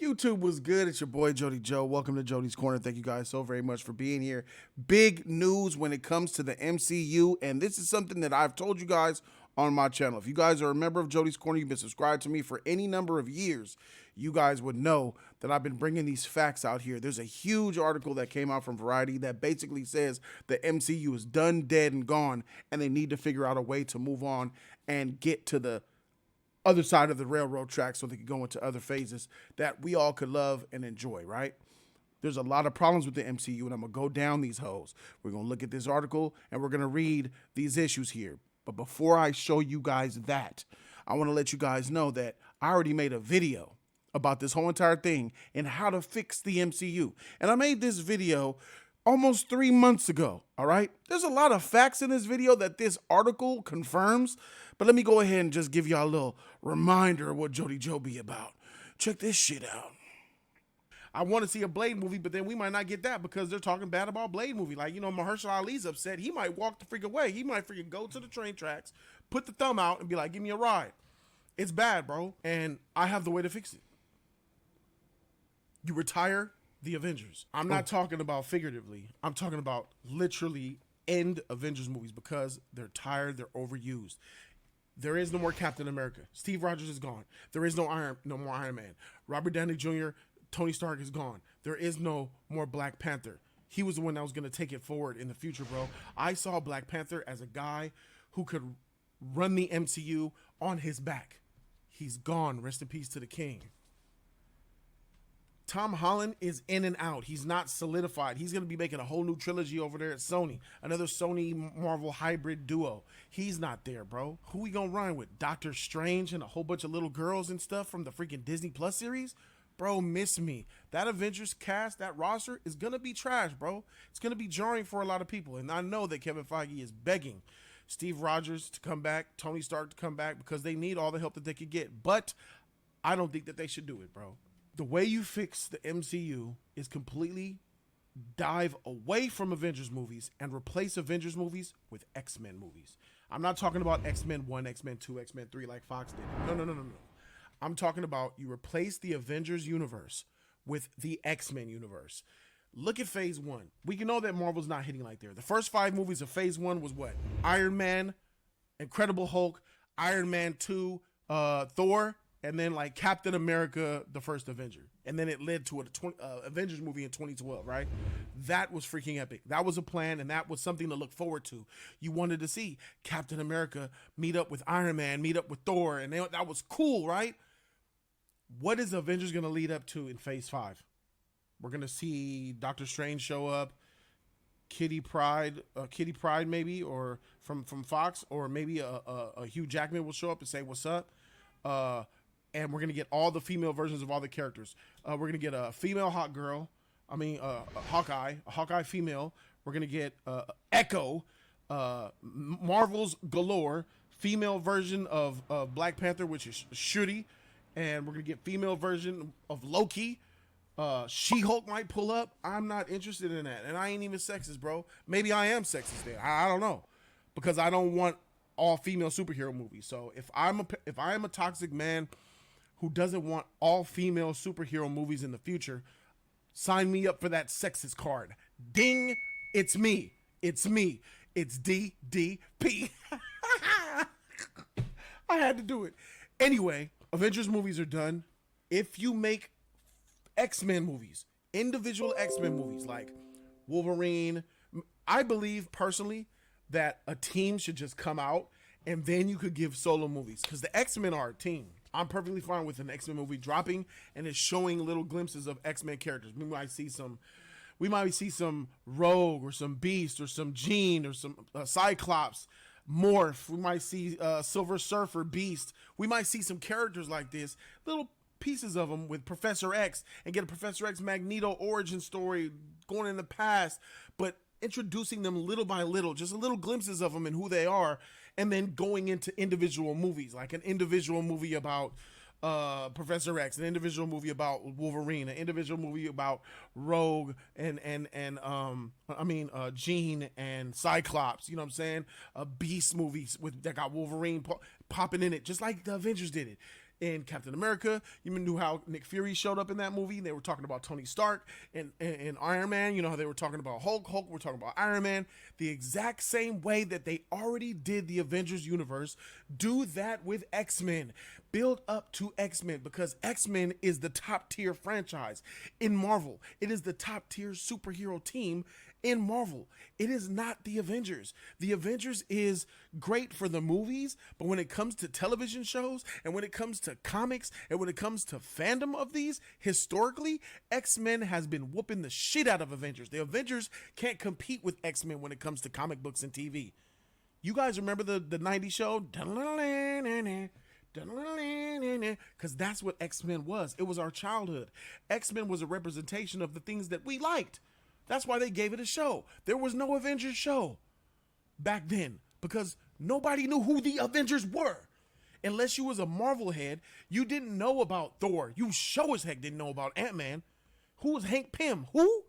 YouTube was good. It's your boy Jody Joe. Welcome to Jody's Corner. Thank you guys so very much for being here. Big news when it comes to the MCU, and this is something that I've told you guys on my channel. If you guys are a member of Jody's Corner, you've been subscribed to me for any number of years, you guys would know that I've been bringing these facts out here. There's a huge article that came out from Variety that basically says the MCU is done, dead, and gone, and they need to figure out a way to move on and get to the other side of the railroad track so they could go into other phases that we all could love and enjoy, right? There's a lot of problems with the MCU, and I'm going to go down these hoes. We're going to look at this article, and we're going to read these issues here. But before I show you guys that, I want to let you guys know that I already made a video about this whole entire thing and how to fix the MCU. And I made this video almost 3 months ago, all right? There's a lot of facts in this video that this article confirms, but let me go ahead and just give y'all a little reminder of what Jody Joe be about. Check this shit out. I want to see a Blade movie, but then we might not get that because they're talking bad about Blade movie. Like, you know, Mahershala Ali's upset. He might walk the freak away. He might freaking go to the train tracks, put the thumb out, and be like, give me a ride. It's bad, bro, and I have the way to fix it. You retire the Avengers. I'm not talking about figuratively. I'm talking about literally end Avengers movies because they're tired, they're overused. There is no more Captain America. Steve Rogers is gone. There is no more Iron Man. Robert Downey Jr., Tony Stark is gone. There is no more Black Panther. He was the one that was going to take it forward in the future, bro. I saw Black Panther as a guy who could run the MCU on his back. He's gone. Rest in peace to the king. Tom Holland is in and out. He's not solidified. He's going to be making a whole new trilogy over there at Sony. Another Sony Marvel hybrid duo. He's not there, bro. Who we going to run with? Doctor Strange and a whole bunch of little girls and stuff from the freaking Disney Plus series? Bro, miss me. That Avengers cast, that roster is going to be trash, bro. It's going to be jarring for a lot of people. And I know that Kevin Feige is begging Steve Rogers to come back, Tony Stark to come back, because they need all the help that they could get. But I don't think that they should do it, bro. The way you fix the MCU is completely dive away from Avengers movies and replace Avengers movies with X-Men movies. I'm not talking about X-Men 1, X-Men 2, X-Men 3 like Fox did. No. I'm talking about you replace the Avengers universe with the X-Men universe. Look at Phase 1. We can know that Marvel's not hitting like there. The first 5 movies of Phase 1 was what? Iron Man, Incredible Hulk, Iron Man 2, Thor, and then like Captain America, the first Avenger. And then it led to an Avengers movie in 2012, right? That was freaking epic. That was a plan, and that was something to look forward to. You wanted to see Captain America meet up with Iron Man, meet up with Thor, and that was cool, right? What is Avengers going to lead up to in Phase 5? We're going to see Doctor Strange show up, Kitty Pryde maybe, or from Fox, or maybe a Hugh Jackman will show up and say, what's up? And we're going to get all the female versions of all the characters. We're going to get a female Hawkeye, a Hawkeye female. We're going to get Echo, Marvel's galore, female version of Black Panther, which is Shuri. And we're going to get female version of Loki. She-Hulk might pull up. I'm not interested in that. And I ain't even sexist, bro. Maybe I am sexist there. I don't know. Because I don't want all female superhero movies. So if I am a toxic man who doesn't want all female superhero movies in the future, sign me up for that sexist card. Ding, it's me. It's me. It's DDP. I had to do it. Anyway, Avengers movies are done. If you make X-Men movies, individual X-Men movies like Wolverine, I believe personally that a team should just come out and then you could give solo movies because the X-Men are a team. I'm perfectly fine with an X-Men movie dropping and it's showing little glimpses of X-Men characters. We might see some Rogue or some Beast or some Jean or some Cyclops, Morph. We might see Silver Surfer, Beast. We might see some characters like this, little pieces of them with Professor X, and get a Professor X Magneto origin story going in the past, but introducing them little by little, just little glimpses of them and who they are, and then going into individual movies, like an individual movie about Professor X, an individual movie about Wolverine, an individual movie about Rogue and Jean and Cyclops. You know what I'm saying? Beast movies that got Wolverine popping in it, just like the Avengers did it. in Captain America. You knew how Nick Fury showed up in that movie. They were talking about Tony Stark and Iron Man. You know how they were talking about Hulk. We're talking about Iron Man. The exact same way that they already did the Avengers universe. Do that with X-Men. Build up to X-Men, because X-Men is the top tier franchise in Marvel. It is the top tier superhero team in Marvel. It is not the Avengers. The Avengers is great for the movies, but when it comes to television shows and when it comes to comics and when it comes to fandom of these, historically, X-Men has been whooping the shit out of Avengers. The Avengers can't compete with X-Men when it comes to comic books and TV. You guys remember the 90s show? Because that's what X-Men was. It was our childhood. X-Men was a representation of the things that we liked. That's why they gave it a show. There was no Avengers show back then because nobody knew who the Avengers were. Unless you was a Marvel head, you didn't know about Thor. You sure as heck didn't know about Ant-Man. Who was Hank Pym? Who?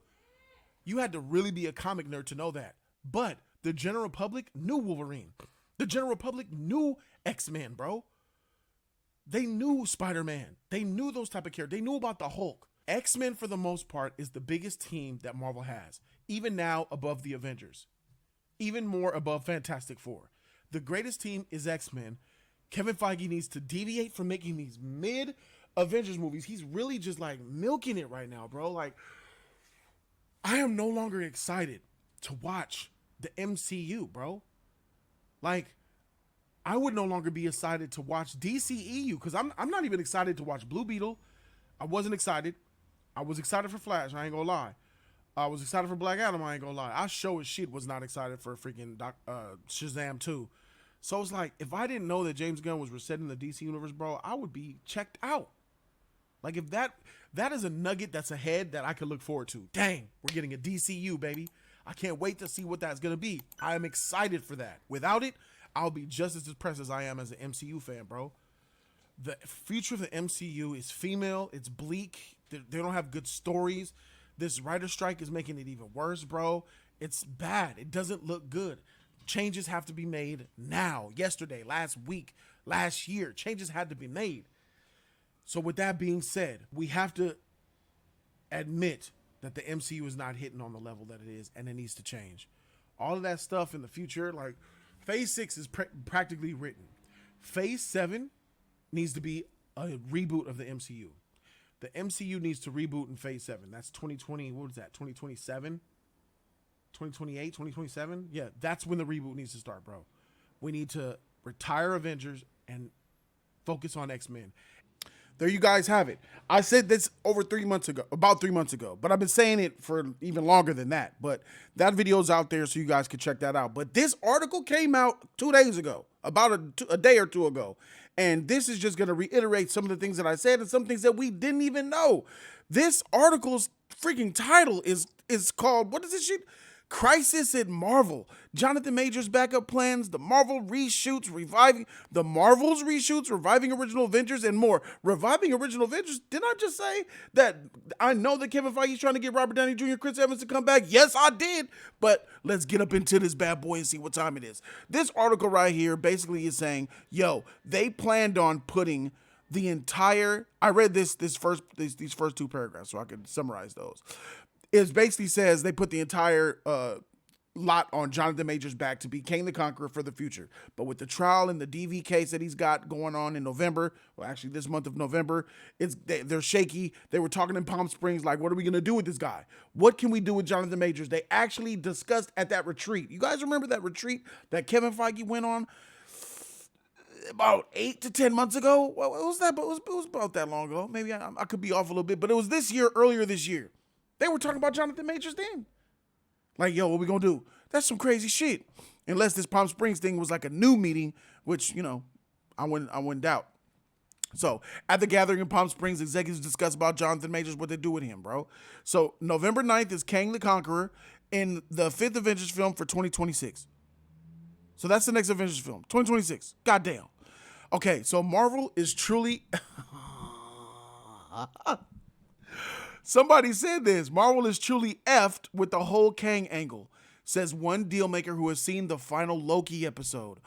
You had to really be a comic nerd to know that. But the general public knew Wolverine. The general public knew X-Men, bro. They knew Spider-Man. They knew those type of characters. They knew about the Hulk. X-Men, for the most part, is the biggest team that Marvel has. Even now, above the Avengers. Even more above Fantastic Four. The greatest team is X-Men. Kevin Feige needs to deviate from making these mid-Avengers movies. He's really just like milking it right now, bro. Like, I am no longer excited to watch the MCU, bro. Like, I would no longer be excited to watch DCEU because I'm not even excited to watch Blue Beetle. I wasn't excited. I was excited for Flash, I ain't gonna lie. I was excited for Black Adam, I ain't gonna lie. I sure as shit was not excited for freaking Shazam 2. So it's like, if I didn't know that James Gunn was resetting the DC universe, bro, I would be checked out. Like, if that is a nugget that's ahead that I could look forward to. Dang, we're getting a DCU, baby. I can't wait to see what that's gonna be. I am excited for that. Without it, I'll be just as depressed as I am as an MCU fan, bro. The future of the MCU is female. It's bleak. They don't have good stories. This writer strike is making it even worse, bro. It's bad. It doesn't look good. Changes have to be made now, yesterday, last week, last year. Changes had to be made. So with that being said, we have to admit that the MCU is not hitting on the level that it is, and it needs to change. All of that stuff in the future, like Phase 6 is practically written. Phase 7 needs to be a reboot of the MCU. The MCU needs to reboot in Phase 7. That's 2020. What was that? 2027? 2028? 2027? Yeah, that's when the reboot needs to start, bro. We need to retire Avengers and focus on X-Men. There you guys have it. I said this about 3 months ago, but I've been saying it for even longer than that. But that video's out there so you guys can check that out. But this article came out 2 days ago, about a day or two ago. And this is just going to reiterate some of the things that I said and some things that we didn't even know. This article's freaking title is called, what is this shit? Crisis at Marvel. Jonathan Majors' backup plans, the Marvel's reshoots, reviving original Avengers, and more. Reviving original Avengers? Didn't I just say that I know that Kevin Feige's trying to get Robert Downey Jr. and Chris Evans to come back? Yes, I did. But let's get up into this bad boy and see what time it is. This article right here basically is saying, yo, they planned on putting the entire, I read these first 2 paragraphs so I could summarize those. It basically says they put the entire lot on Jonathan Majors' back to be Kang the Conqueror for the future. But with the trial and the DV case that he's got going on in November, well, actually this month of November, they're shaky. They were talking in Palm Springs, like, what are we going to do with this guy? What can we do with Jonathan Majors? They actually discussed at that retreat. You guys remember that retreat that Kevin Feige went on about 8 to 10 months ago? Well, it was about that long ago. Maybe I could be off a little bit, but it was earlier this year. They were talking about Jonathan Majors then. Like, yo, what we gonna do? That's some crazy shit. Unless this Palm Springs thing was like a new meeting, which, you know, I wouldn't doubt. So, at the gathering in Palm Springs, executives discuss about Jonathan Majors, what they do with him, bro. So, November 9th is Kang the Conqueror in the 5th Avengers film for 2026. So, that's the next Avengers film, 2026. Goddamn. Okay, so Marvel is truly... Somebody said this. Marvel is truly effed with the whole Kang angle, says one dealmaker who has seen the final Loki episode.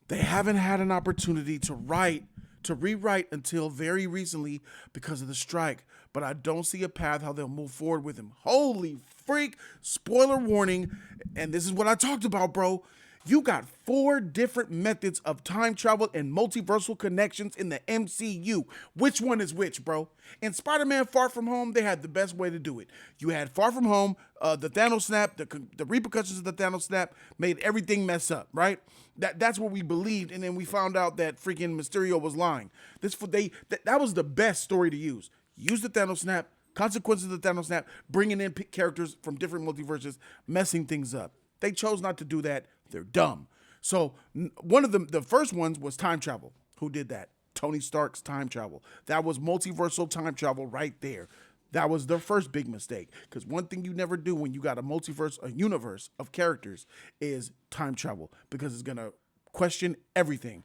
They haven't had an opportunity to write to rewrite until very recently because of the strike. But I don't see a path how they'll move forward with him. Holy freak! Spoiler warning. And this is what I talked about, bro. You got 4 different methods of time travel and multiversal connections in the MCU. Which one is which, bro? In Spider-Man Far From Home, they had the best way to do it. You had Far From Home, the Thanos snap, the repercussions of the Thanos snap made everything mess up, right? That's what we believed, and then we found out that freaking Mysterio was lying. That was the best story to use. Use the Thanos snap, consequences of the Thanos snap, bringing in characters from different multiverses, messing things up. They chose not to do that. They're dumb. So one of the first ones was time travel. Who did that? Tony Stark's time travel. That was multiversal time travel right there. That was their first big mistake. Because one thing you never do when you got a universe of characters is time travel. Because it's going to question everything.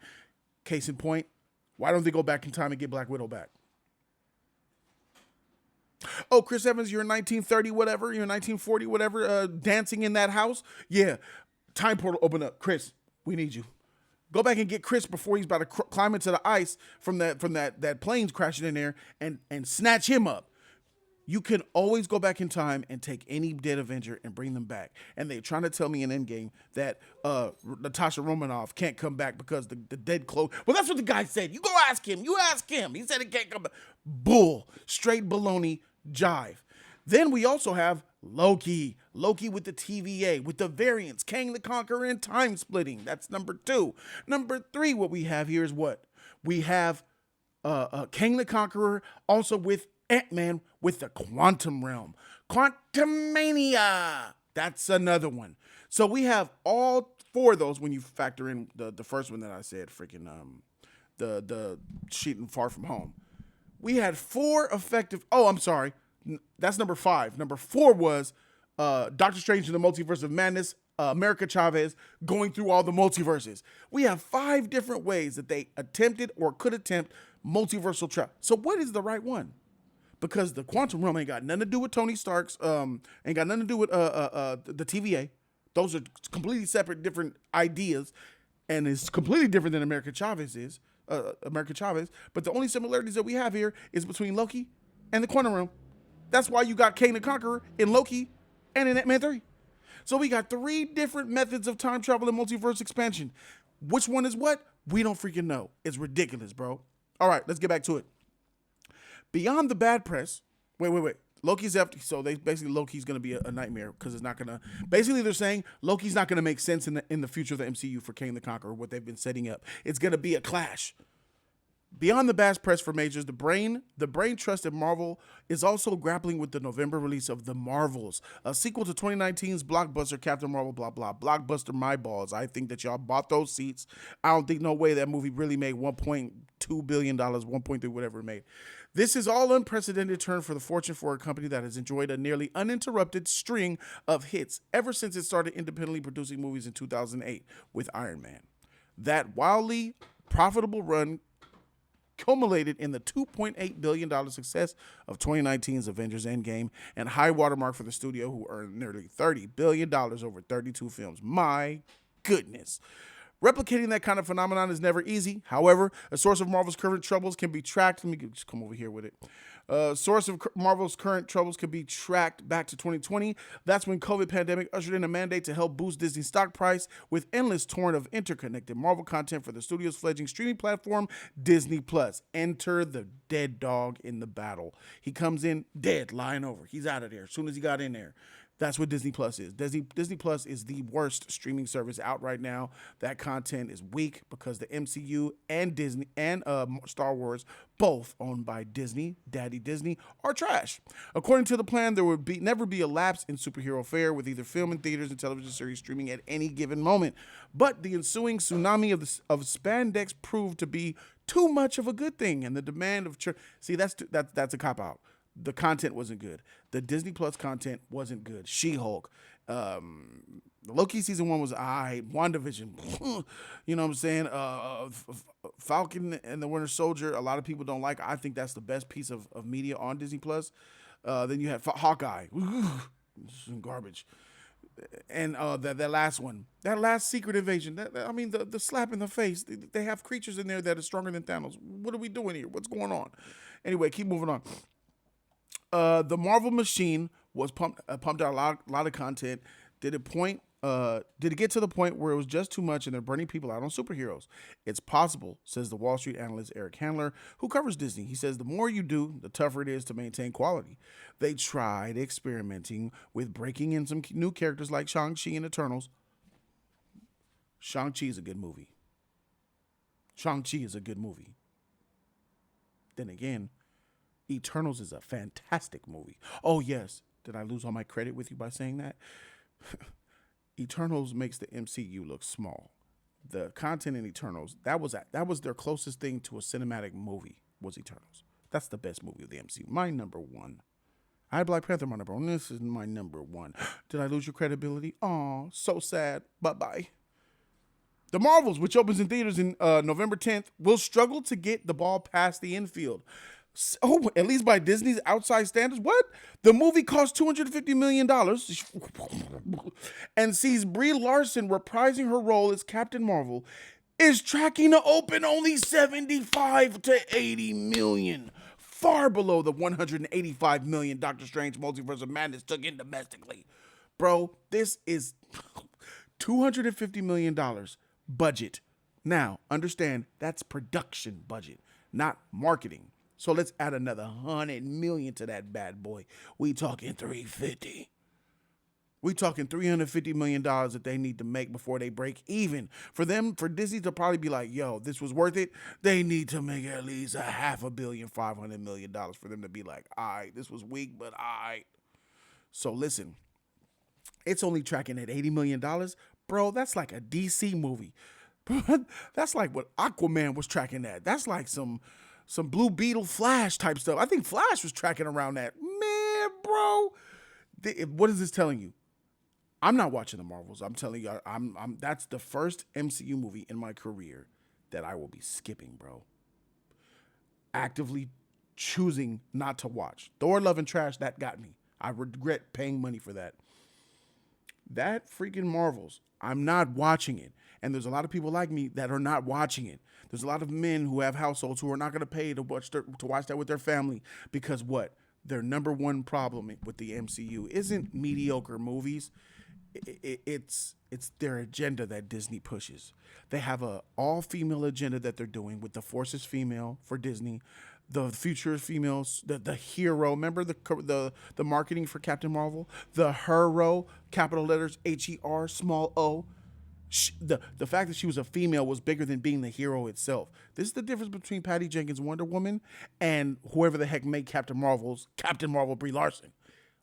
Case in point, why don't they go back in time and get Black Widow back? Oh, Chris Evans, you're in 1930, whatever. You're in 1940, whatever, dancing in that house. Yeah. Time portal open up. Chris, we need you. Go back and get Chris before he's about to climb into the ice from that plane's crashing in there and snatch him up. You can always go back in time and take any dead Avenger and bring them back. And they're trying to tell me in Endgame that Natasha Romanoff can't come back because the dead clone. Well, that's what the guy said. You go ask him. You ask him. He said it can't come back. Bull. Straight baloney jive. Then we also have Loki. Loki with the TVA, with the variants, Kang the Conqueror, and time splitting. That's number 2. Number 3, what we have here is what? We have Kang the Conqueror, also with Ant-Man with the quantum realm. Quantumania. That's another one. So we have all 4 of those when you factor in the first one that I said, freaking the sheet and Far From Home. We had 4 effective. Oh, I'm sorry. That's number 5. Number 4 was Doctor Strange in the Multiverse of Madness, America Chavez going through all the multiverses. We have 5 different ways that they attempted or could attempt multiversal travel. So what is the right one? Because the quantum realm ain't got nothing to do with Tony Stark's, ain't got nothing to do with the TVA. Those are completely separate, different ideas, and it's completely different than America Chavez is. But the only similarities that we have here is between Loki and the quantum realm. That's why you got Kang the Conqueror in Loki and in Ant-Man 3. So we got 3 different methods of time travel and multiverse expansion. Which one is what? We don't freaking know. It's ridiculous, bro. All right, let's get back to it. Beyond the bad press, wait. Loki's after, so Loki's going to be a nightmare because it's not going to, basically they're saying Loki's not going to make sense in the future of the MCU for Kang the Conqueror, what they've been setting up. It's going to be a clash. Beyond the bad press for majors, the brain trust at Marvel is also grappling with the November release of The Marvels, a sequel to 2019's blockbuster Captain Marvel, blah, blah, blockbuster my balls. I think that y'all bought those seats. I don't think no way that movie really made $1.2 billion, 1.3, whatever it made. This is all unprecedented turn for the fortune for a company that has enjoyed a nearly uninterrupted string of hits ever since it started independently producing movies in 2008 with Iron Man. That wildly profitable run culminated in the $2.8 billion success of 2019's Avengers Endgame and high watermark for the studio, who earned nearly $30 billion over 32 films. My goodness. Replicating that kind of phenomenon is never easy. However, a source of Marvel's current troubles can be tracked. Let me just come over here with it. Source of Marvel's current troubles can be tracked back to 2020. That's when COVID pandemic ushered in a mandate to help boost Disney's stock price with endless torrent of interconnected Marvel content for the studio's fledgling streaming platform, Disney Plus. Enter the dead dog in the battle. He comes in dead, lying over. He's out of there as soon as he got in there. That's what Disney Plus is. Disney Plus is the worst streaming service out right now. That content is weak because the MCU and Disney and Star Wars, both owned by Disney, Daddy Disney, are trash. According to the plan, there would never be a lapse in superhero fare with either film in theaters and television series streaming at any given moment. But the ensuing tsunami of spandex proved to be too much of a good thing, and the demand of see that's a cop out. The content wasn't good. The Disney Plus content wasn't good. She-Hulk. Loki season 1 was WandaVision. You know what I'm saying? Falcon and the Winter Soldier, a lot of people don't like. I think that's the best piece of media on Disney Plus. Then you had Hawkeye. Some garbage. And that last one, that last secret invasion. I mean, the slap in the face. They have creatures in there that are stronger than Thanos. What are we doing here? What's going on? Anyway, keep moving on. The Marvel machine was pumped out a lot of content. Did it get to the point where it was just too much and they're burning people out on superheroes? It's possible, says the Wall Street analyst Eric Handler, who covers Disney. He says the more you do, the tougher it is to maintain quality. They tried experimenting with breaking in some new characters like Shang-Chi and Eternals. Shang-Chi is a good movie. Shang-Chi is a good movie. Then again, Eternals is a fantastic movie. Oh, yes. Did I lose all my credit with you by saying that? Eternals makes the MCU look small. The content in Eternals, that was their closest thing to a cinematic movie, was Eternals. That's the best movie of the MCU. My number one. I had Black Panther my number one. This is my number one. Did I lose your credibility? Aw, so sad. Bye-bye. The Marvels, which opens in theaters in November 10th, will struggle to get the ball past the infield. Oh, at least by Disney's outside standards. What? The movie cost $250 million and sees Brie Larson reprising her role as Captain Marvel is tracking to open only 75 to 80 million. Far below the 185 million Doctor Strange Multiverse of Madness took in domestically. Bro, this is $250 million budget. Now, understand that's production budget, not marketing. So let's add another 100 million to that bad boy. We talking 350. We talking $350 million that they need to make before they break even. For Disney to probably be like, yo, this was worth it. They need to make at least $500 million, $500 million for them to be like, all right, this was weak, but all right. So listen, it's only tracking at $80 million. Bro, that's like a DC movie. That's like what Aquaman was tracking at. That's like some Blue Beetle Flash type stuff. I think Flash was tracking around that. Man, bro. What is this telling you? I'm not watching the Marvels. I'm telling you, that's the first MCU movie in my career that I will be skipping, bro. Actively choosing not to watch. Thor, Love, and Trash, that got me. I regret paying money for that. That freaking Marvels, I'm not watching it. And there's a lot of people like me that are not watching it. There's a lot of men who have households who are not going to pay to watch that with their family because what? Their number one problem with the MCU isn't mediocre movies. It's their agenda that Disney pushes. They have a all-female agenda that they're doing with the Force is female for Disney. The future is females, the hero. Remember the marketing for Captain Marvel? The hero, capital letters, H-E-R, small o. The fact that she was a female was bigger than being the hero itself. This is the difference between Patty Jenkins' Wonder Woman and whoever the heck made Captain Marvel, Brie Larson.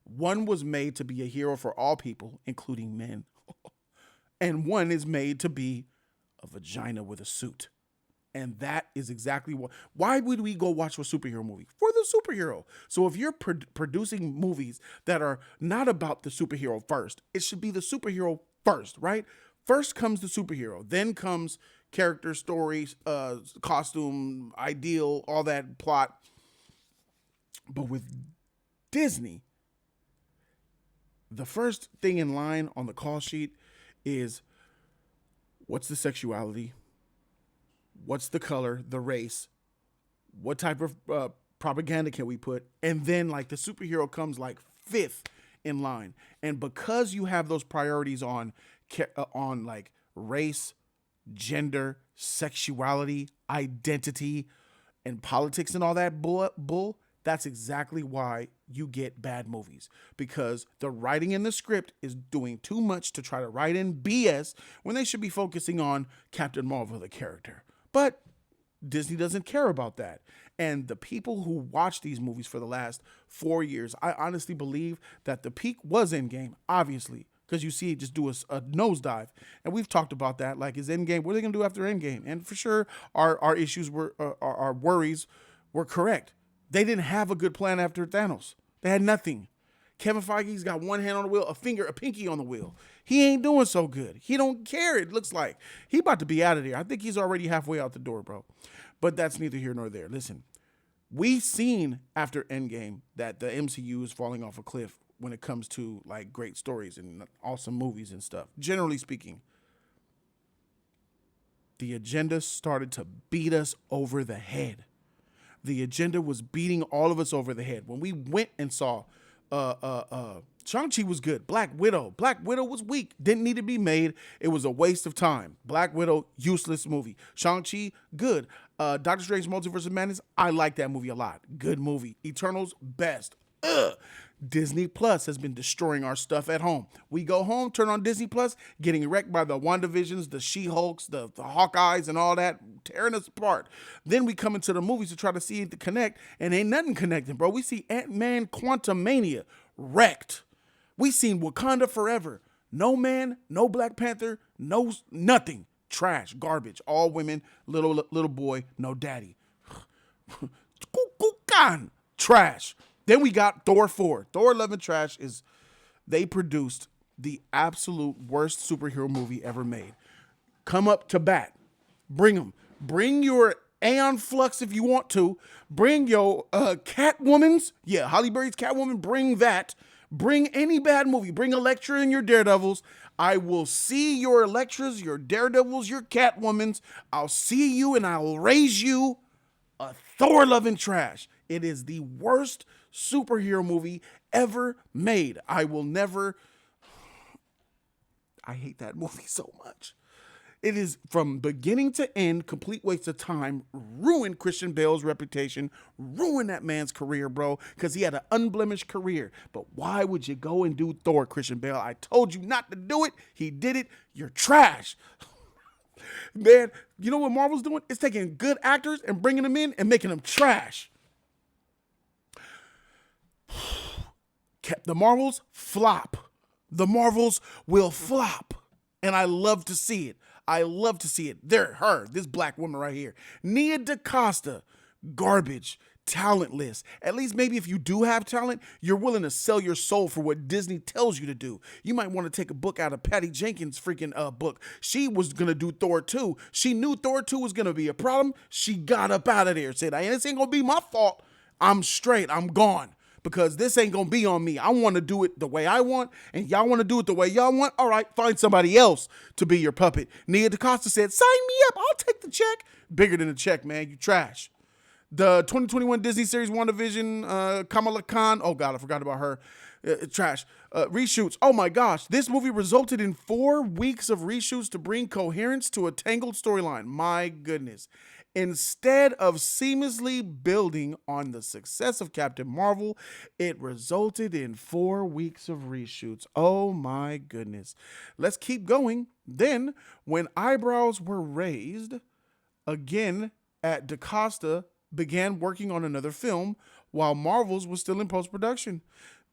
One was made to be a hero for all people, including men. And one is made to be a vagina with a suit. And that is exactly why would we go watch a superhero movie? For the superhero. So if you're producing movies that are not about the superhero first, it should be the superhero first, right? First comes the superhero, then comes character, stories, costume, ideal, all that plot. But with Disney, the first thing in line on the call sheet is what's the sexuality? What's the color, the race? What type of propaganda can we put? And then like the superhero comes like fifth in line. And because you have those priorities on like race, gender, sexuality, identity, and politics and all that bull, that's exactly why you get bad movies. Because the writing in the script is doing too much to try to write in BS when they should be focusing on Captain Marvel, the character. But Disney doesn't care about that. And the people who watch these movies for the last 4 years, I honestly believe that the peak was Endgame, obviously, because you see it just do a nosedive. And we've talked about that. Like, is Endgame, what are they going to do after Endgame? And for sure, our issues were, our worries were correct. They didn't have a good plan after Thanos. They had nothing. Kevin Feige's got one hand on the wheel, a pinky on the wheel. He ain't doing so good. He don't care, it looks like. He about to be out of there. I think he's already halfway out the door, bro. But that's neither here nor there. Listen, we seen after Endgame that the MCU is falling off a cliff when it comes to like great stories and awesome movies and stuff. Generally speaking, the agenda started to beat us over the head. The agenda was beating all of us over the head. When we went and saw Shang-Chi was good. Black Widow was weak. Didn't need to be made. It was a waste of time. Black Widow, useless movie. Shang-Chi, good. Doctor Strange Multiverse of Madness, I like that movie a lot. Good movie. Eternals, best. Ugh. Disney Plus has been destroying our stuff at home. We go home, turn on Disney Plus, getting wrecked by the WandaVisions, the She-Hulks, the Hawkeyes, and all that, tearing us apart. Then we come into the movies to try to see it to connect, and ain't nothing connecting, bro. We see Ant-Man Quantumania wrecked. We seen Wakanda Forever. No man, no Black Panther, no nothing. Trash, garbage. All women, little boy, no daddy. Trash. Then we got Thor 4. Thor Love and Trash is, they produced the absolute worst superhero movie ever made. Come up to bat. Bring them. Bring your Aeon Flux if you want to. Bring your Catwomans. Yeah, Halle Berry's Catwoman. Bring that. Bring any bad movie. Bring Elektra and your Daredevils. I will see your Elektras, your Daredevils, your Catwomans. I'll see you and I'll raise you a Thor Love and Trash. It is the worst superhero movie ever made. I hate that movie so much. It is from beginning to end, complete waste of time, ruined Christian Bale's reputation, ruined that man's career, bro, because he had an unblemished career. But why would you go and do Thor, Christian Bale? I told you not to do it. He did it. You're trash. Man, you know what Marvel's doing? It's taking good actors and bringing them in and making them trash. The Marvels flop. The Marvels will flop. And I love to see it. I love to see it. This black woman right here. Nia DaCosta, garbage, talentless. At least maybe if you do have talent, you're willing to sell your soul for what Disney tells you to do. You might want to take a book out of Patty Jenkins' freaking book. She was going to do Thor 2. She knew Thor 2 was going to be a problem. She got up out of there and said, this ain't going to be my fault. I'm straight. I'm gone. Because this ain't going to be on me. I want to do it the way I want, and y'all want to do it the way y'all want. All right, find somebody else to be your puppet. Nia DaCosta said, sign me up. I'll take the check. Bigger than the check, man. You trash. The 2021 Disney series WandaVision, Kamala Khan. Oh, God, I forgot about her. Trash. Reshoots. Oh, my gosh. This movie resulted in 4 weeks of reshoots to bring coherence to a tangled storyline. My goodness. Instead of seamlessly building on the success of Captain Marvel, it resulted in 4 weeks of reshoots. Oh my goodness. Let's keep going. Then, when eyebrows were raised again at DaCosta began working on another film while Marvel's was still in post-production.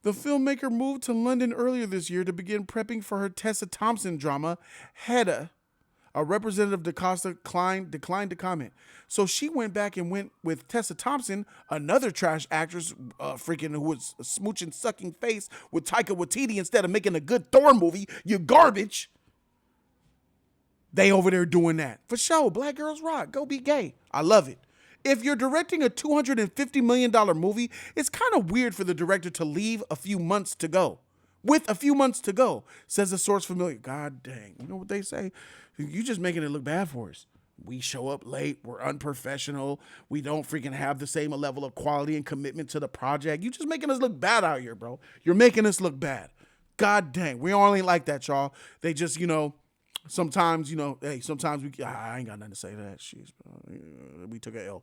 The filmmaker moved to London earlier this year to begin prepping for her Tessa Thompson drama, Hedda. A representative DaCosta declined to comment. So she went back and went with Tessa Thompson, another trash actress, who was a smooching, sucking face with Taika Waititi instead of making a good Thor movie. You garbage. They over there doing that. For sure, Black Girls Rock. Go be gay. I love it. If you're directing a $250 million movie, it's kind of weird for the director to leave a few months to go. With a few months to go, says a source familiar. God dang. You know what they say? You just making it look bad for us. We show up late. We're unprofessional. We don't freaking have the same level of quality and commitment to the project. You just making us look bad out here, bro. You're making us look bad. God dang. We all ain't like that, y'all. They just, sometimes, sometimes I ain't got nothing to say to that. Jeez, we took a L.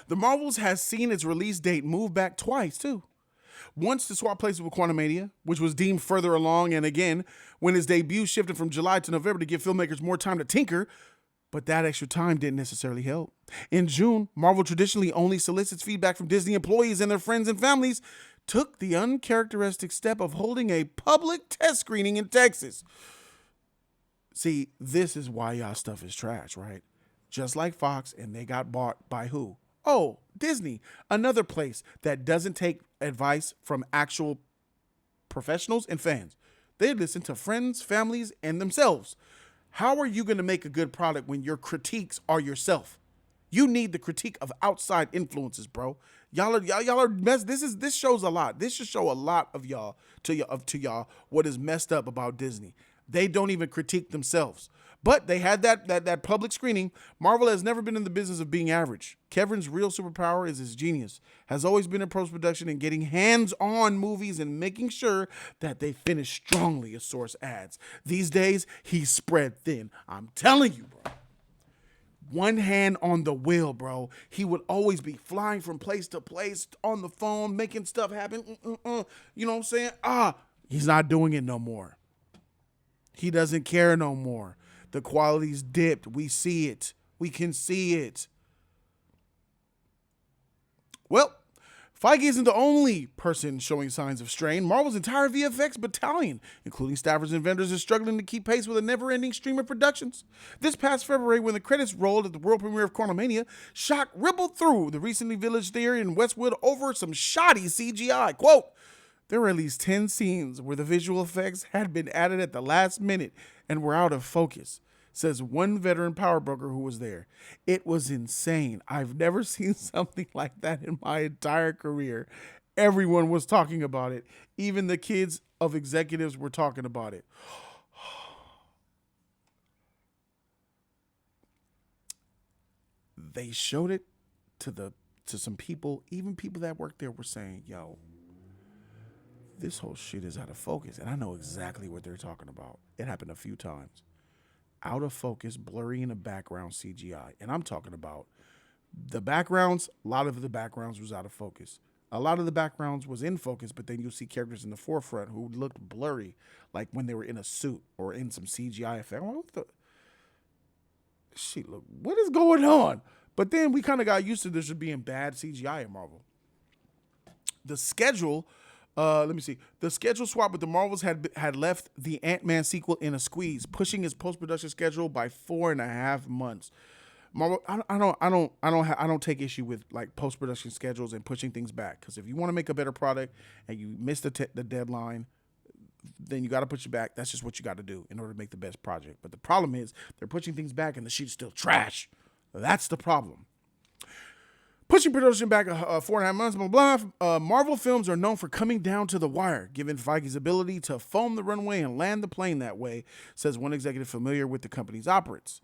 The Marvels has seen its release date move back twice, too. Once to swap places with Quantumania, which was deemed further along, and again, when his debut shifted from July to November to give filmmakers more time to tinker, but that extra time didn't necessarily help. In June, Marvel traditionally only solicits feedback from Disney employees and their friends and families, took the uncharacteristic step of holding a public test screening in Texas. See, this is why y'all stuff is trash, right? Just like Fox, and they got bought by who? Oh, Disney, another place that doesn't take advice from actual professionals and fans. They listen to friends, families, and themselves. How are you going to make a good product when your critiques are yourself? You need the critique of outside influences, bro. Y'all are mess. This shows a lot. This should show a lot of y'all to y'all what is messed up about Disney. They don't even critique themselves. But they had that public screening. Marvel has never been in the business of being average. Kevin's real superpower is his genius. Has always been in post-production and getting hands-on movies and making sure that they finish strongly, a source adds. These days, he's spread thin. I'm telling you, bro. One hand on the wheel, bro. He would always be flying from place to place on the phone, making stuff happen. You know what I'm saying? He's not doing it no more. He doesn't care no more. The quality's dipped. We see it. We can see it. Well, Feige isn't the only person showing signs of strain. Marvel's entire VFX battalion, including staffers and vendors, is struggling to keep pace with a never-ending stream of productions. This past February, when the credits rolled at the world premiere of Quantumania, shock rippled through the recently village theater in Westwood over some shoddy CGI. Quote, there were at least 10 scenes where the visual effects had been added at the last minute and were out of focus, says one veteran power broker who was there. It was insane. I've never seen something like that in my entire career. Everyone was talking about it. Even the kids of executives were talking about it. They showed it to some people. Even people that worked there were saying, yo, this whole shit is out of focus. And I know exactly what they're talking about. It happened a few times. Out of focus, blurry in the background CGI. And I'm talking about the backgrounds. A lot of the backgrounds was out of focus. A lot of the backgrounds was in focus, but then you'll see characters in the forefront who looked blurry, like when they were in a suit or in some CGI effect. What the shit? Look, what is going on? But then we kind of got used to this being bad CGI in Marvel. The schedule. Let me see. The schedule swap with the Marvels had left the Ant-Man sequel in a squeeze, pushing its post-production schedule by 4.5 months. Marvel, I don't take issue with like post-production schedules and pushing things back, because if you want to make a better product and you miss the deadline, then you got to push it back. That's just what you got to do in order to make the best project. But the problem is they're pushing things back and the shit's still trash. That's the problem. Pushing production back 4.5 months, blah, blah, blah. Marvel films are known for coming down to the wire, given Feige's ability to foam the runway and land the plane that way, says one executive familiar with the company's operates.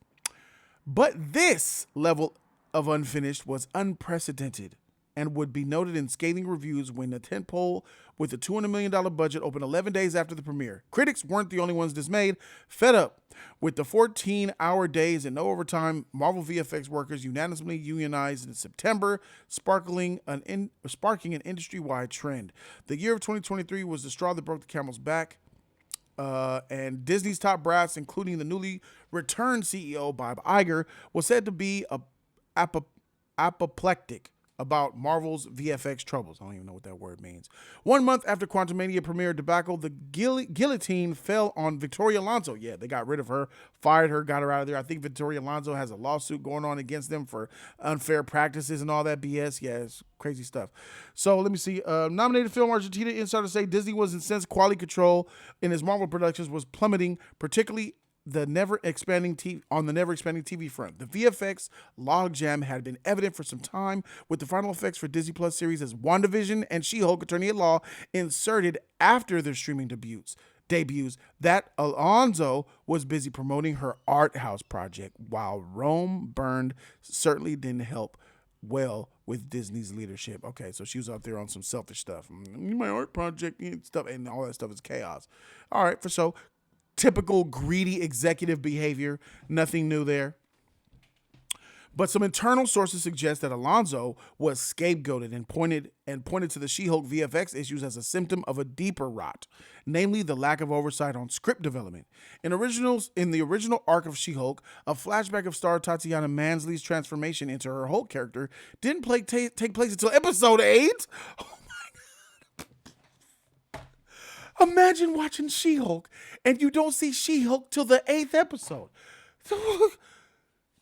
But this level of unfinished was unprecedented and would be noted in scathing reviews when the tentpole with a $200 million budget opened 11 days after the premiere. Critics weren't the only ones dismayed. Fed up with the 14-hour days and no overtime, Marvel VFX workers unanimously unionized in September, sparking an industry-wide trend. The year of 2023 was the straw that broke the camel's back. And Disney's top brass, including the newly returned CEO, Bob Iger, was said to be apoplectic about Marvel's VFX troubles. I don't even know what that word means. 1 month after Quantumania premiere debacle, the guillotine fell on Victoria Alonso. Yeah, they got rid of her, fired her, got her out of there. I think Victoria Alonso has a lawsuit going on against them for unfair practices and all that BS. Yeah, it's crazy stuff. So let me see. Nominated film Argentina insider say Disney was incensed quality control in his Marvel productions was plummeting, particularly the never expanding TV front. The VFX logjam had been evident for some time, with the final effects for Disney Plus series as WandaVision and She-Hulk Attorney at Law inserted after their streaming debuts. That Alonso was busy promoting her art house project, while Rome Burned certainly didn't help well with Disney's leadership. Okay, so she was out there on some selfish stuff. My art project and stuff, and all that stuff is chaos. All right, for so. Typical greedy executive behavior. Nothing new there. But some internal sources suggest that Alonso was scapegoated and pointed to the She-Hulk VFX issues as a symptom of a deeper rot, namely the lack of oversight on script development. In the original arc of She-Hulk, a flashback of star Tatiana Mansley's transformation into her Hulk character didn't take place until episode 8. Imagine watching She-Hulk and you don't see She-Hulk till the 8th episode.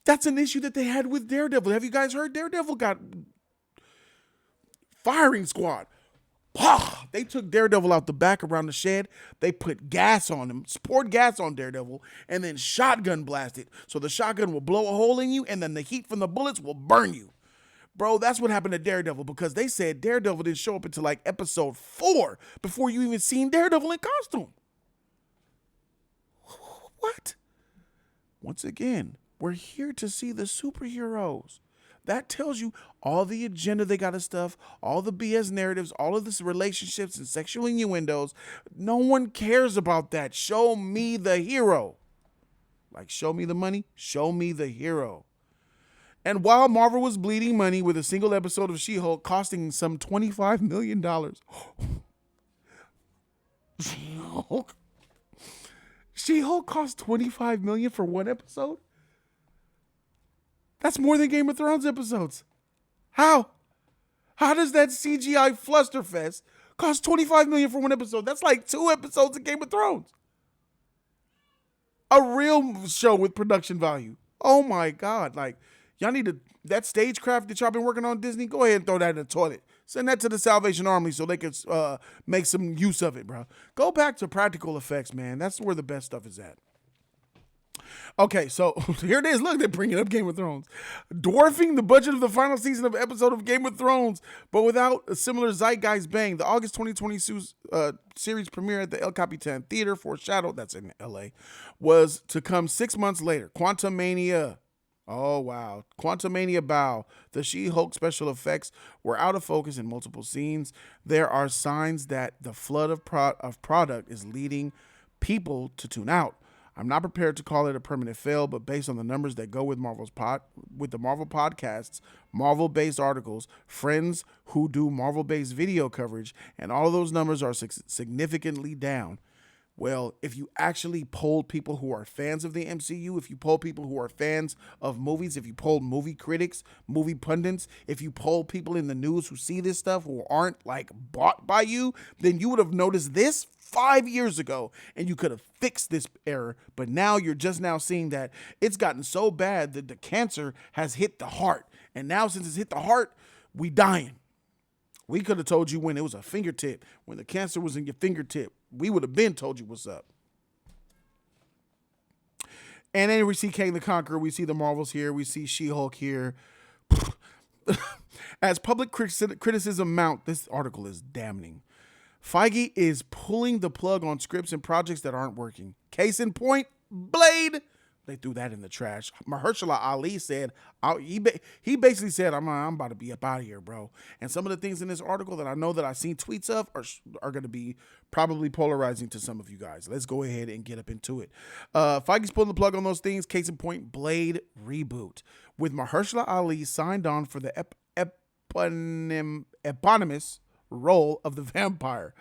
That's an issue that they had with Daredevil. Have you guys heard Daredevil got firing squad? They took Daredevil out the back around the shed. They put gas on him, poured gas on Daredevil, and then shotgun blasted. So the shotgun will blow a hole in you, and then the heat from the bullets will burn you. Bro, that's what happened to Daredevil, because they said Daredevil didn't show up until like episode 4 before you even seen Daredevil in costume. What? Once again, we're here to see the superheroes. That tells you all the agenda they got of stuff, all the BS narratives, all of this relationships and sexual innuendos. No one cares about that. Show me the hero. Like, show me the money, show me the hero. And while Marvel was bleeding money with a single episode of She-Hulk costing some $25 million, She-Hulk cost $25 million for one episode? That's more than Game of Thrones episodes. How? How does that CGI flusterfest cost $25 million for one episode? That's like 2 episodes of Game of Thrones. A real show with production value. Oh my God. Like, y'all need to, that stagecraft that y'all been working on Disney, go ahead and throw that in the toilet. Send that to the Salvation Army so they can make some use of it, bro. Go back to practical effects, man. That's where the best stuff is at. Okay, so here it is. Look, they're bringing up Game of Thrones. Dwarfing the budget of the final season of episode of Game of Thrones, but without a similar zeitgeist bang. The August 2020 series premiere at the El Capitan Theater, foreshadowed, that's in LA, was to come 6 months later. Quantumania. Oh, wow. Quantumania Bow. The She-Hulk special effects were out of focus in multiple scenes. There are signs that the flood of product is leading people to tune out. I'm not prepared to call it a permanent fail, but based on the numbers that go with the Marvel podcasts, Marvel-based articles, friends who do Marvel-based video coverage, and all of those numbers are significantly down. Well, if you actually polled people who are fans of the MCU, if you poll people who are fans of movies, if you poll movie critics, movie pundits, if you poll people in the news who see this stuff who aren't like bought by you, then you would have noticed this 5 years ago and you could have fixed this error. But now you're just now seeing that it's gotten so bad that the cancer has hit the heart. And now since it's hit the heart, we dying. We could have told you when it was a fingertip, when the cancer was in your fingertip. We would have been told you what's up. And then we see Kang the Conqueror. We see the Marvels here. We see She-Hulk here. As public criticism mount, this article is damning. Feige is pulling the plug on scripts and projects that aren't working. Case in point, Blade. They threw that in the trash. Mahershala Ali said, he basically said, I'm about to be up out of here, bro. And some of the things in this article that I know that I've seen tweets of are going to be probably polarizing to some of you guys. Let's go ahead and get up into it. Feige's pulling the plug on those things. Case in point, Blade reboot. With Mahershala Ali signed on for the eponymous role of the vampire.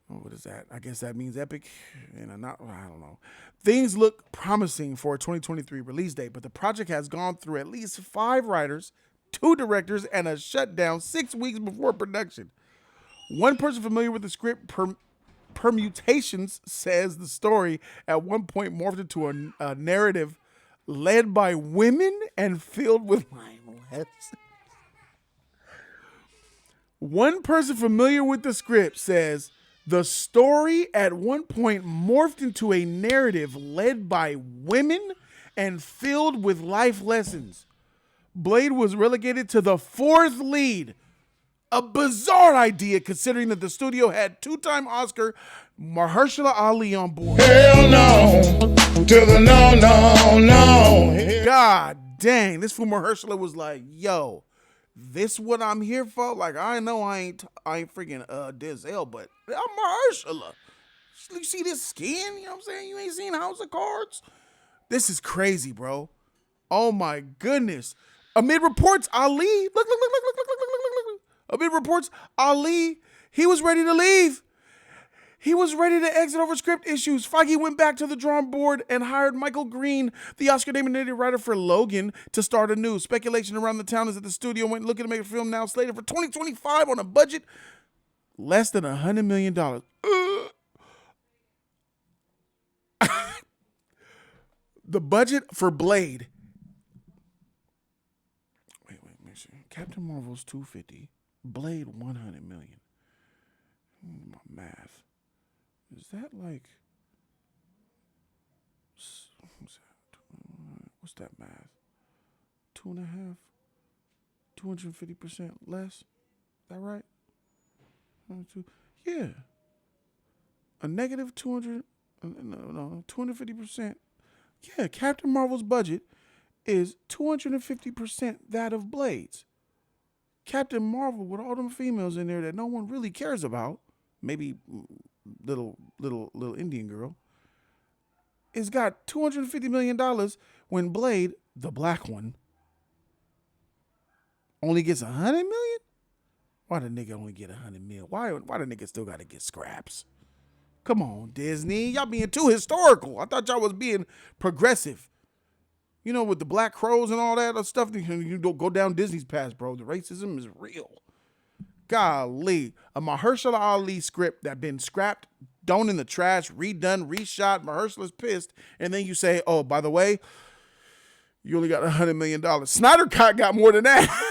What is that? I guess that means epic. And I don't know. Things look promising for a 2023 release date, but the project has gone through at least 5 writers, 2 directors, and a shutdown 6 weeks before production. One person familiar with the script permutations says the story at one point morphed into a narrative led by women and filled with mindless. One person familiar with the script says the story at one point morphed into a narrative led by women and filled with life lessons. Blade was relegated to the 4th lead. A bizarre idea considering that the studio had 2-time Oscar Mahershala Ali on board. Hell no, to the no. God dang, this fool Mahershala was like, yo, this what I'm here for? Like, I know I ain't freaking Denzel, but I'm Mahershala. You see this skin? You know what I'm saying? You ain't seen House of Cards? This is crazy, bro. Oh my goodness. Amid reports, Ali, look. Amid reports, Ali, he was ready to leave. He was ready to exit over script issues. Feige went back to the drawing board and hired Michael Green, the Oscar-nominated writer for Logan, to start anew. Speculation around the town is that the studio went looking to make a film now slated for 2025 on a budget less than $100 million. The budget for Blade. Wait, make sure. Captain Marvel's 250. Blade 100 million. My math. Is that like, what's that math? 2.5? 250% less. Is that right? Yeah. A negative 200. No, 250%. Yeah, Captain Marvel's budget is 250% that of Blade's. Captain Marvel, with all them females in there that no one really cares about, maybe little Indian girl, it's got $250 million when Blade, the black one, only gets $100 million? Why the nigga only get $100 million? Why the nigga still gotta get scraps? Come on, Disney. Y'all being too historical. I thought y'all was being progressive. You know, with the Black Crows and all that stuff, you don't go down Disney's past, bro. The racism is real. Golly. A Mahershala Ali script that been scrapped, thrown in the trash, redone, reshot. Mahershala's pissed. And then you say, oh, by the way, you only got $100 million. Snyder Cut got more than that.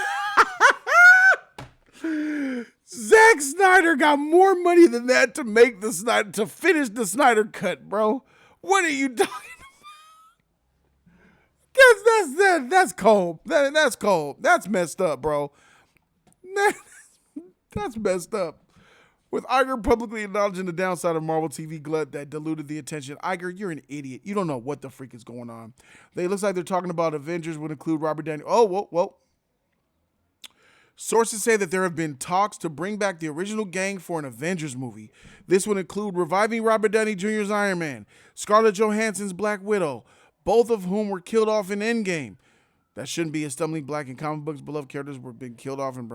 Zack Snyder got more money than that to make to finish the Snyder Cut, bro. What are you talking about? That's cold. That's cold. That's messed up, bro. That's messed up. With Iger publicly acknowledging the downside of Marvel TV glut that diluted the attention, Iger, you're an idiot. You don't know what the freak is going on. It looks like they're talking about Avengers would include Robert Downey. Oh, whoa. Sources say that there have been talks to bring back the original gang for an Avengers movie. This would include reviving Robert Downey Jr.'s Iron Man, Scarlett Johansson's Black Widow, both of whom were killed off in Endgame. That shouldn't be a stumbling block. In comic books, beloved characters were being killed off and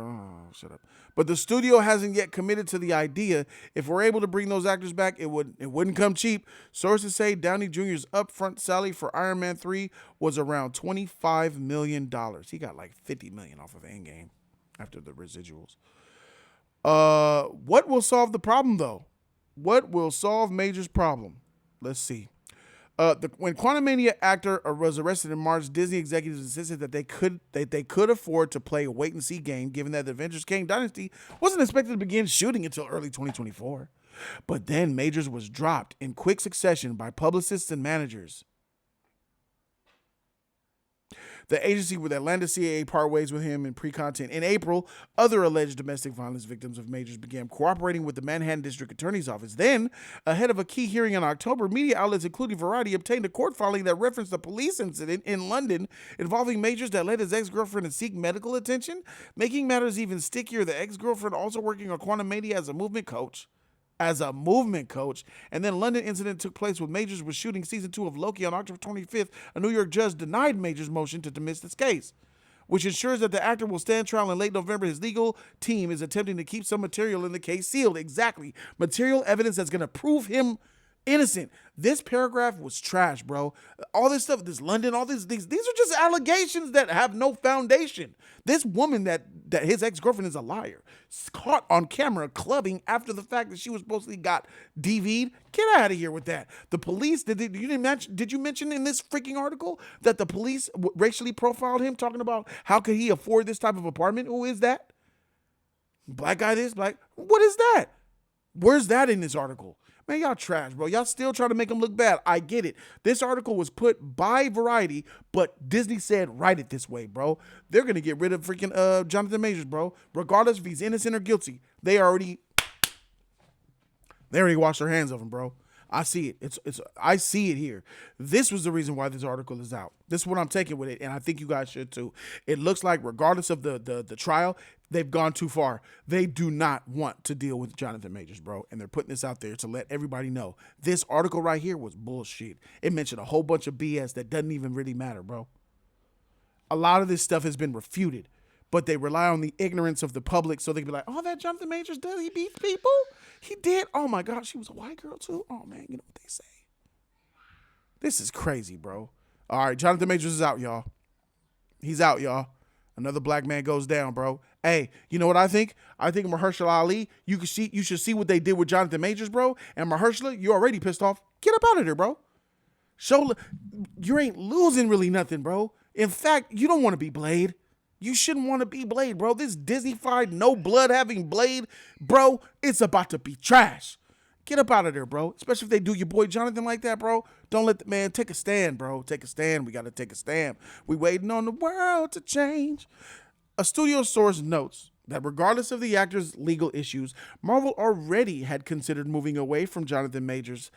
shut up. But the studio hasn't yet committed to the idea. If we're able to bring those actors back, it wouldn't come cheap. Sources say Downey Jr.'s upfront salary for Iron Man 3 was around $25 million. He got like $50 million off of Endgame after the residuals. What will solve the problem, though? What will solve Major's problem? Let's see. When Quantumania actor was arrested in March, Disney executives insisted that they could afford to play a wait-and-see game, given that the Avengers Kang Dynasty wasn't expected to begin shooting until early 2024. But then Majors was dropped in quick succession by publicists and managers. The agency with Atlanta CAA part ways with him in pre-content. In April, other alleged domestic violence victims of Majors began cooperating with the Manhattan District Attorney's Office. Then, ahead of a key hearing in October, media outlets including Variety obtained a court filing that referenced a police incident in London involving Majors that led his ex-girlfriend to seek medical attention. Making matters even stickier, the ex-girlfriend also working on Quantumania as a movement coach. And then London incident took place when Majors was shooting season 2 of Loki on October 25th. A New York judge denied Majors' motion to dismiss this case, which ensures that the actor will stand trial in late November. His legal team is attempting to keep some material in the case sealed. Exactly. Material evidence that's going to prove him innocent. This paragraph was trash, bro. All this stuff, this London, all these are just allegations that have no foundation. This woman that his ex-girlfriend is a liar, caught on camera clubbing after the fact that she was supposedly got DV'd. Get out of here with that. The police, did you mention in this freaking article that the police racially profiled him, talking about how could he afford this type of apartment? Who is that? Black guy this, black. What is that? Where's that in this article? Man, y'all trash, bro. Y'all still trying to make him look bad. I get it. This article was put by Variety, but Disney said write it this way, bro. They're going to get rid of freaking Jonathan Majors, bro. Regardless if he's innocent or guilty. They already washed their hands of him, bro. I see it. I see it here. This was the reason why this article is out. This is what I'm taking with it, and I think you guys should too. It looks like regardless of the trial, they've gone too far. They do not want to deal with Jonathan Majors, bro, and they're putting this out there to let everybody know. This article right here was bullshit. It mentioned a whole bunch of BS that doesn't even really matter, bro. A lot of this stuff has been refuted, but they rely on the ignorance of the public so they can be like, oh, that Jonathan Majors does, he beats people? He did? Oh, my God, she was a white girl, too? Oh, man, you know what they say. This is crazy, bro. All right, Jonathan Majors is out, y'all. He's out, y'all. Another black man goes down, bro. Hey, you know what I think? I think Mahershala Ali, you should see what they did with Jonathan Majors, bro. And Mahershala, you already pissed off. Get up out of there, bro. You ain't losing really nothing, bro. In fact, you don't want to be Blade. You shouldn't want to be Blade, bro. This Disney-fied, no blood having Blade, bro, it's about to be trash. Get up out of there, bro. Especially if they do your boy Jonathan like that, bro. Don't let the man take a stand, bro. Take a stand. We got to take a stand. We waiting on the world to change. A studio source notes that regardless of the actor's legal issues, Marvel already had considered moving away from Jonathan Majors'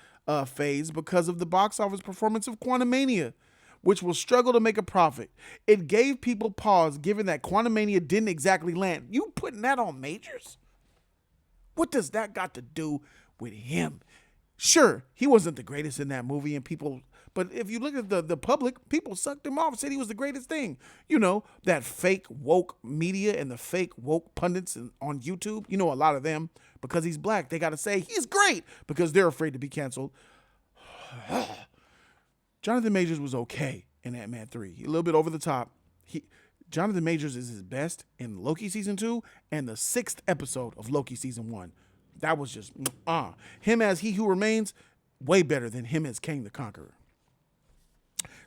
phase because of the box office performance of Quantumania, which will struggle to make a profit. It gave people pause given that Quantumania didn't exactly land. You putting that on Majors? What does that got to do with him? Sure, he wasn't the greatest in that movie, and people, but if you look at the public, people sucked him off, said he was the greatest thing. You know, that fake woke media and the fake woke pundits on YouTube, you know, a lot of them, because he's black, they got to say he's great because they're afraid to be canceled. Jonathan Majors was okay in Ant-Man 3. A little bit over the top. Jonathan Majors is his best in Loki Season 2 and the 6th episode of Loki Season 1. That was just, him as He Who Remains, way better than him as Kang the Conqueror.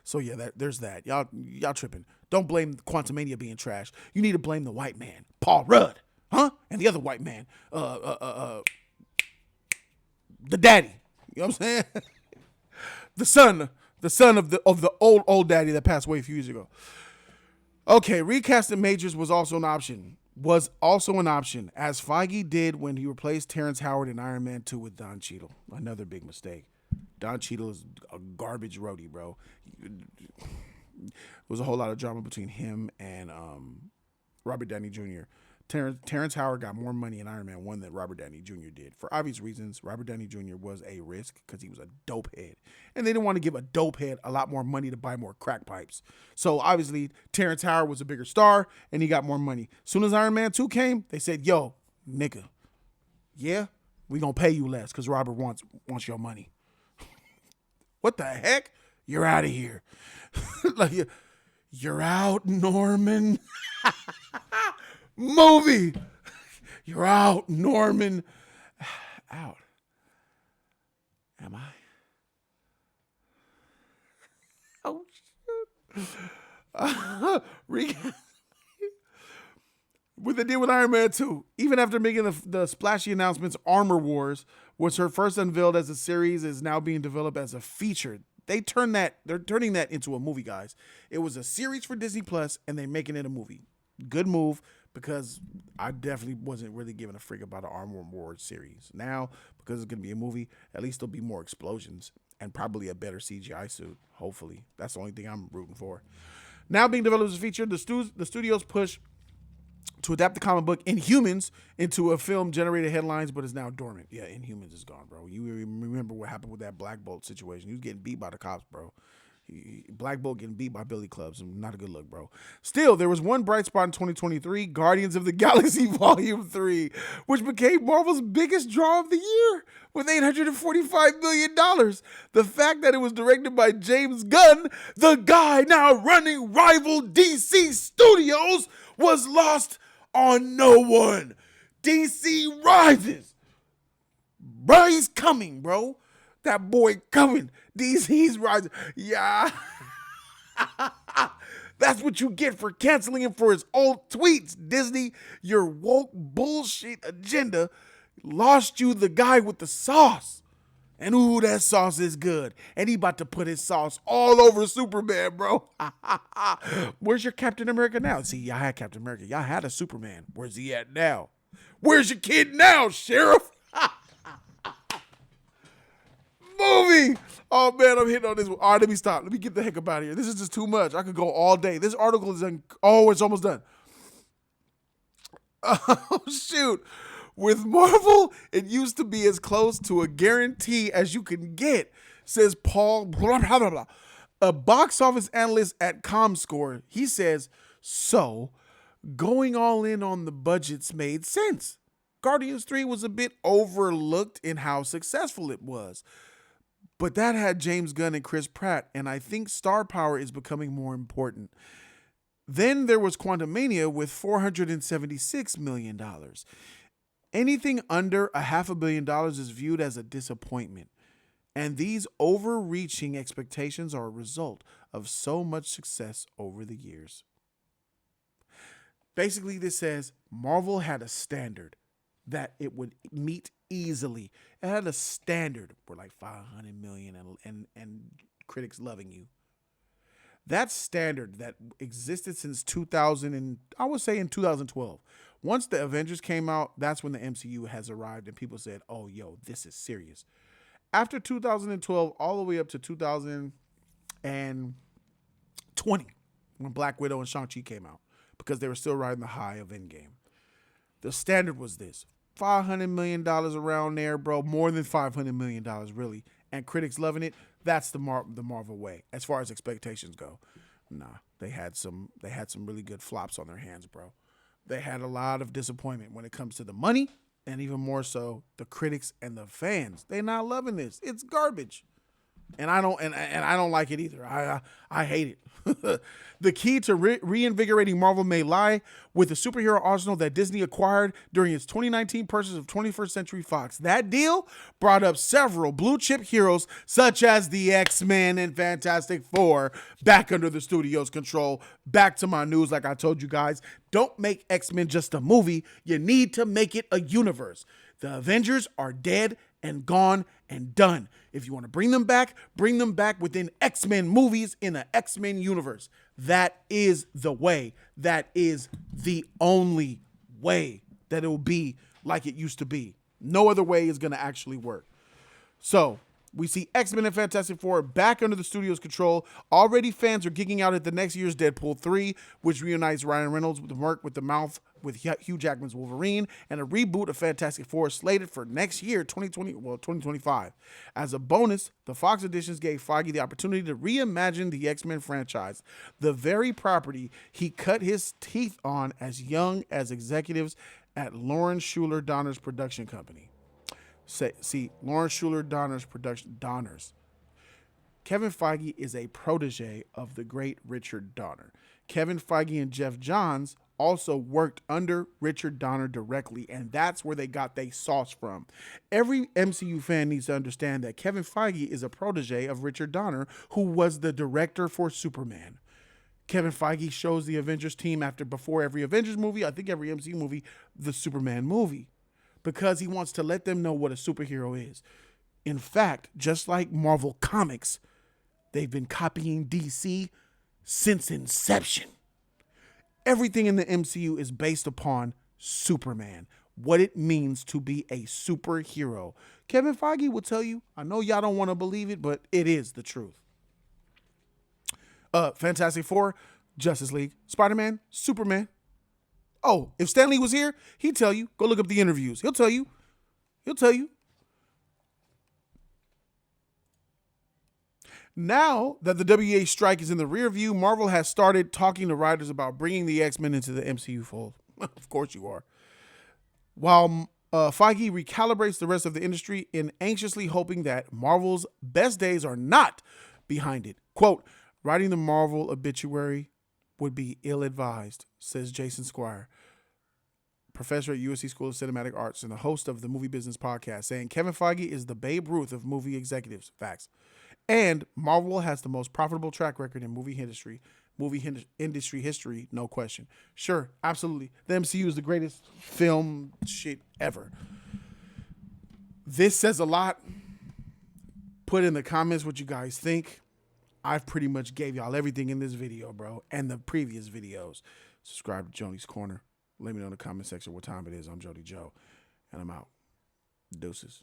So yeah, there's that. Y'all tripping. Don't blame Quantumania being trash. You need to blame the white man, Paul Rudd, huh? And the other white man, the daddy. You know what I'm saying? the son of the old daddy that passed away a few years ago. Okay, recasting Majors was also an option, as Feige did when he replaced Terrence Howard in Iron Man 2 with Don Cheadle. Another big mistake. Don Cheadle is a garbage roadie, bro. There was a whole lot of drama between him and Robert Downey Jr. Terrence Howard got more money in Iron Man 1 than Robert Downey Jr. did. For obvious reasons, Robert Downey Jr. was a risk because he was a dope head. And they didn't want to give a dope head a lot more money to buy more crack pipes. So obviously, Terrence Howard was a bigger star and he got more money. As soon as Iron Man 2 came, they said, yo, nigga, yeah, we gonna pay you less because Robert wants your money. What the heck? You're out of here. Like, you're out, Norman. Movie. You're out, Norman. Out. Am I? Oh, shit. What they did with Iron Man 2. Even after making the splashy announcements, Armor Wars, which her first unveiled as a series, is now being developed as a feature. They're turning that into a movie, guys. It was a series for Disney Plus, and they're making it a movie. Good move, because I definitely wasn't really giving a freak about an Armor Wars series. Now, because it's going to be a movie, at least there'll be more explosions and probably a better CGI suit, hopefully. That's the only thing I'm rooting for. Now being developed as a feature, the studio's push to adapt the comic book Inhumans into a film generated headlines, but is now dormant. Yeah, Inhumans is gone, bro. You remember what happened with that Black Bolt situation. He was getting beat by the cops, bro. Black Bolt getting beat by billy clubs. Not a good look, bro. Still, there was one bright spot in 2023, Guardians of the Galaxy Volume 3, which became Marvel's biggest draw of the year with $845 million. The fact that it was directed by James Gunn, the guy now running rival DC Studios, was lost on no one. DC rises. Bro, he's coming, bro. That boy coming. DC's rising. Yeah. That's what you get for canceling him for his old tweets. Disney, your woke bullshit agenda lost you the guy with the sauce. And ooh, that sauce is good. And he about to put his sauce all over Superman, bro. Where's your Captain America now? See, y'all had Captain America. Y'all had a Superman. Where's he at now? Where's your kid now, Sheriff? Movie. Oh, man, I'm hitting on this one. All right, let me stop. Let me get the heck up out of here. This is just too much. I could go all day. This article is it's almost done. Oh, shoot. With Marvel, it used to be as close to a guarantee as you can get, says Paul, blah, blah, blah, blah. A box office analyst at ComScore. He says, so going all in on the budgets made sense. Guardians 3 was a bit overlooked in how successful it was. But that had James Gunn and Chris Pratt, and I think star power is becoming more important. Then there was Quantumania with $476 million. Anything under $500 million is viewed as a disappointment. And these overreaching expectations are a result of so much success over the years. Basically, this says Marvel had a standard that it would meet easily. It had a standard for like $500 million and critics loving you. That standard that existed since 2000 and I would say in 2012. Once the Avengers came out, that's when the MCU has arrived and people said, "Oh, yo, this is serious." After 2012 all the way up to 2020 when Black Widow and Shang-Chi came out because they were still riding the high of Endgame. The standard was this. $500 million around there, bro. More than $500 million, really. And critics loving it. That's the Marvel way, as far as expectations go. Nah, they had some really good flops on their hands, bro. They had a lot of disappointment when it comes to the money, and even more so, the critics and the fans. They not loving this. It's garbage. And I don't like it either. I hate it. The key to reinvigorating Marvel may lie with the superhero arsenal that Disney acquired during its 2019 purchase of 21st Century Fox. That deal brought up several blue chip heroes such as the X-Men and Fantastic Four back under the studio's control. Back to my news, like I told you guys, don't make X-Men just a movie. You need to make it a universe. The Avengers are dead and gone and done. If you want to bring them back within X-Men movies in the X-Men universe. That is the way. That is the only way that it will be like it used to be. No other way is going to actually work. So we see X-Men and Fantastic Four back under the studio's control. Already fans are geeking out at the next year's Deadpool 3, which reunites Ryan Reynolds with the mouth with Hugh Jackman's Wolverine, and a reboot of Fantastic Four slated for next year, 2025. As a bonus, the Fox editions gave Feige the opportunity to reimagine the X-Men franchise, the very property he cut his teeth on as young as executives at Lawrence Schuler Donner's production company. See, Lawrence Schuler Donner's production. Kevin Feige is a protege of the great Richard Donner. Kevin Feige and Jeff Johns also worked under Richard Donner directly, and that's where they got their sauce from. Every MCU fan needs to understand that Kevin Feige is a protege of Richard Donner, who was the director for Superman. Kevin Feige shows the Avengers team before every Avengers movie, I think every MCU movie, the Superman movie, because he wants to let them know what a superhero is. In fact, just like Marvel Comics, they've been copying DC since inception. Everything in the MCU is based upon Superman, what it means to be a superhero. Kevin Feige will tell you, I know y'all don't want to believe it, but it is the truth. Fantastic Four, Justice League, Spider-Man, Superman. Oh, if Stan Lee was here, he'd tell you. Go look up the interviews. He'll tell you. Now that the WEA strike is in the rear view, Marvel has started talking to writers about bringing the X-Men into the MCU fold. Of course you are. While Feige recalibrates the rest of the industry in anxiously hoping that Marvel's best days are not behind it. Quote, writing the Marvel obituary would be ill-advised, says Jason Squire, professor at USC School of Cinematic Arts and the host of the Movie Business Podcast, saying Kevin Feige is the Babe Ruth of movie executives. Facts. And Marvel has the most profitable track record in movie industry history, no question. Sure, absolutely. The MCU is the greatest film shit ever. This says a lot. Put in the comments what you guys think. I've pretty much gave y'all everything in this video, bro, and the previous videos. Subscribe to Jody's Corner. Let me know in the comment section what time it is. I'm Jody Joe, and I'm out. Deuces.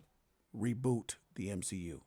Reboot the MCU.